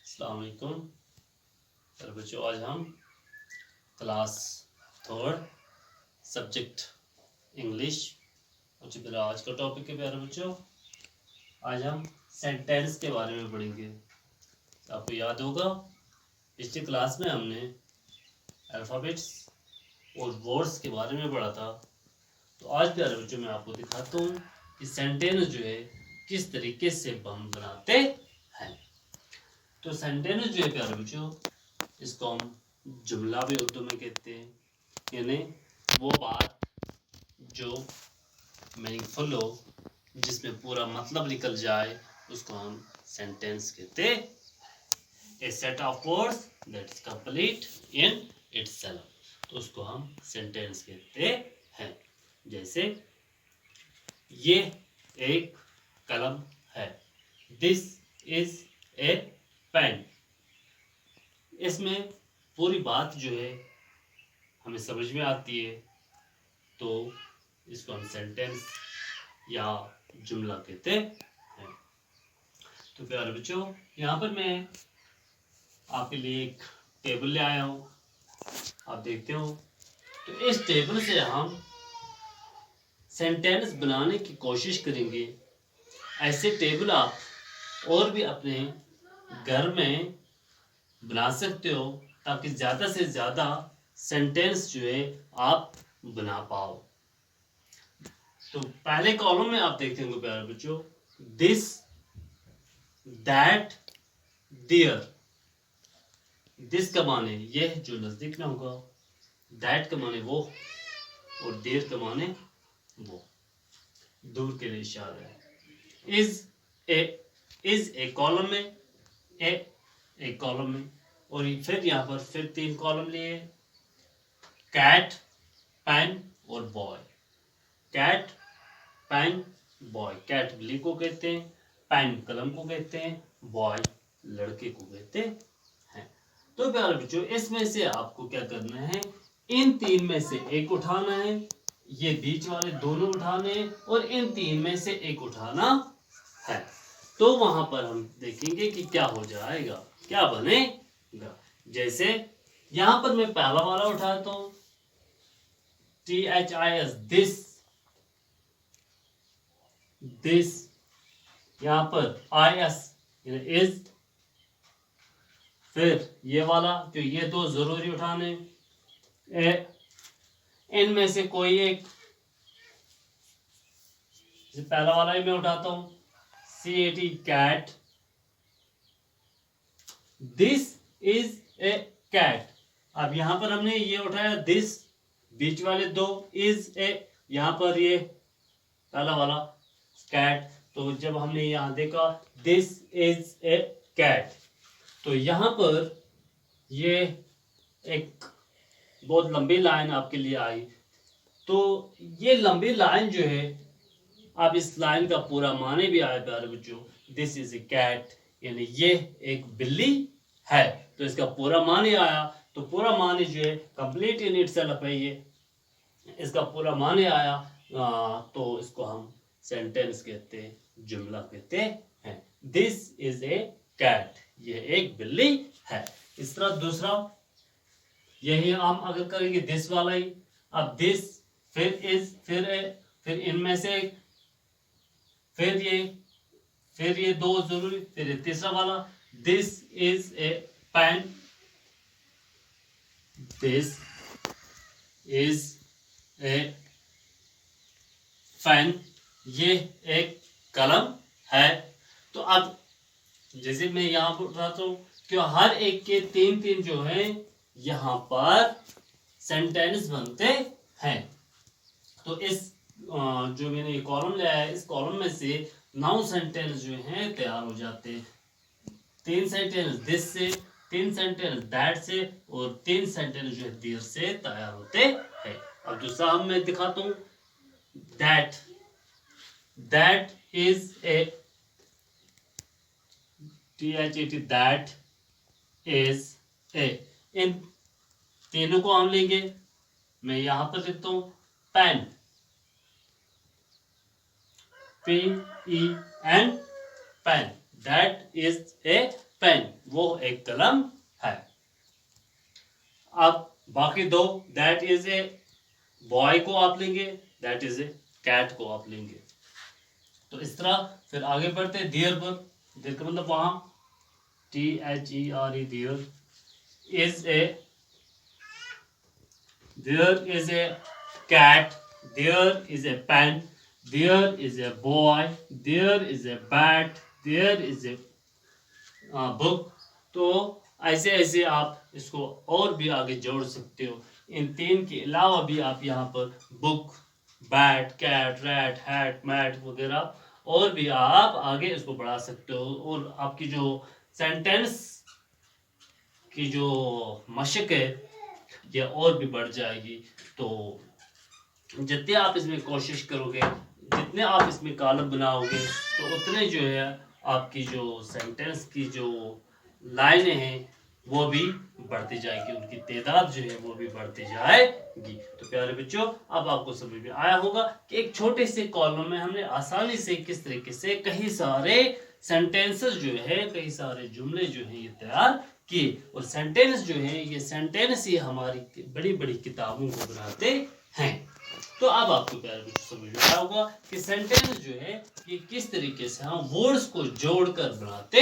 अस्सलाम वालेकुम। प्यारे बच्चों, आज हम क्लास थर्ड सब्जेक्ट इंग्लिश बच्चों मेरा आज का टॉपिक है। प्यारे बच्चों, आज हम सेंटेंस के बारे में पढ़ेंगे। आपको याद होगा पिछली क्लास में हमने अल्फ़ाबेट्स और वर्ड्स के बारे में पढ़ा था। तो आज प्यारे बच्चों मैं आपको दिखाता हूँ कि सेंटेंस जो है किस तरीके से हम बनाते हैं। तो सेंटेंस जो है प्यारे बच्चों, इसको हम जुमला भी उर्दू में कहते हैं, यानी वो बात जो मीनिंगफुल हो, जिसमें पूरा मतलब निकल जाए, उसको हम सेंटेंस कहते हैं। A set of words that is complete in itself, तो उसको हम सेंटेंस कहते हैं। जैसे ये एक कलम है, दिस इज ए पेन। इसमें पूरी बात जो है हमें समझ में आती है, तो इसको हम सेंटेंस या जुमला कहते हैं। तो प्यारे बच्चों, यहाँ पर मैं आपके लिए एक टेबल ले आया हूँ, आप देखते हो। तो इस टेबल से हम सेंटेंस बनाने की कोशिश करेंगे। ऐसे टेबल आप और भी अपने घर में बना सकते हो, ताकि ज़्यादा से ज़्यादा सेंटेंस जो है आप बना पाओ। तो पहले कॉलम में आप देखते होंगे प्यारे बच्चों, दिस, दैट, देयर। दिस का माने ये जो नजदीक में होगा, दैट का माने वो, और देयर का माने वो, दूर के लिए इशारा है। इज ए कॉलम में, ए कॉलम में, और फिर यहाँ पर फिर 3 कॉलम लिए, कैट, पेन और boy. Cat, pen, boy. Cat बिल्ली को कहते हैं, पेन कलम को कहते हैं, बॉय लड़के को कहते हैं। तो प्यारे बच्चों, इसमें से आपको क्या करना है, इन 3 में से एक उठाना है, ये बीच वाले दोनों उठाने हैं, और इन 3 में से एक उठाना है। तो वहां पर हम देखेंगे कि क्या हो जाएगा, क्या बनेगा। जैसे यहां पर मैं पहला वाला उठाता हूं, THIS, दिस। यहां पर IS इज। फिर ये वाला, तो ये 2 जरूरी उठाने, इनमें से कोई एक, पहला वाला ही मैं उठाता हूं, CAT, cat. This is a cat. अब यहां पर हमने ये उठाया दिस, बीच वाले 2 इज ए, यहां पर ये पहला वाला कैट। तो जब हमने यहां देखा दिस इज ए कैट, तो यहां पर ये एक बहुत लंबी लाइन आपके लिए आई। तो ये लंबी लाइन जो है, अब इस लाइन का पूरा माने भी आया प्यारे बच्चों, दिस इज ए कैट, यानी ये एक बिल्ली है। तो इसका पूरा माने आया, तो पूरा माने जो है कंप्लीट इन इटसेल्फ है, ये इसका पूरा माने आया। तो इसको हम सेंटेंस कहते हैं, जुमला कहते हैं। दिस इज ए कैट, ये एक बिल्ली है। इस तरह दूसरा, यही हम अगर करेंगे दिस वाला ही। अब दिस, फिर इज, फिर ए, फिर इनमें से, फिर ये 2 जरूरी, फिर तीसरा वाला, this is a pen, this is a pen, ये एक कलम है। तो अब जैसे मैं यहां पर उठाता हूं कि हर एक के 3 जो है यहां पर सेंटेंस बनते हैं। तो इस जो मैंने ये कॉलम लिया है, इस कॉलम में से 9 सेंटेंस जो हैं तैयार हो जाते हैं। 3 सेंटेंस दिस से, 3 सेंटेंस दैट से, और 3 सेंटेंस जो है देयर से तैयार होते हैं। अब दूसरा हम मैं दिखाता हूं, that is a, THAT, that is a. इन तीनों को हम लेंगे, मैं यहां पर लिखता हूं pen, PEN, pen, that is a pen, वो एक कलम है। अब बाकी दो, दैट इज ए बॉय को आप लेंगे, दैट इज ए कैट को आप लेंगे। तो इस तरह फिर आगे बढ़ते हैं डियर पर। डियर का मतलब वहां, THERE, there is a, there is a cat, there is a pen, there is a boy, there is a bat, there is a book. तो ऐसे ऐसे आप इसको और भी आगे जोड़ सकते हो। इन तीन के अलावा भी आप यहाँ पर book, bat, cat, rat, hat, mat वगैरह और भी आप आगे इसको बढ़ा सकते हो। और आपकी जो सेंटेंस की जो मशक है ये और भी बढ़ जाएगी। तो जितने आप इसमें कोशिश करोगे, जितने आप इसमें कॉलम बनाओगे, तो उतने जो है आपकी जो सेंटेंस की जो लाइनें हैं वो भी बढ़ती जाएगी, उनकी तादाद जो है वो भी बढ़ती जाएगी। तो प्यारे बच्चों, अब आपको समझ में आया होगा कि एक छोटे से कॉलम में हमने आसानी से किस तरीके से कई सारे सेंटेंसेस जो है, कई सारे जुमले जो हैं ये तैयार किए। और सेंटेंस जो है, ये सेंटेंस ही हमारी बड़ी बड़ी किताबों को बनाते हैं। तो अब आपको प्यारे बच्चों समझ में आया होगा कि सेंटेंस जो है ये किस तरीके से हम वर्ड्स को जोड़कर बनाते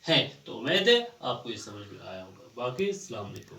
हैं। तो उम्मीद है आपको ये समझ में आया होगा। बाकी अस्सलाम वालेकुम।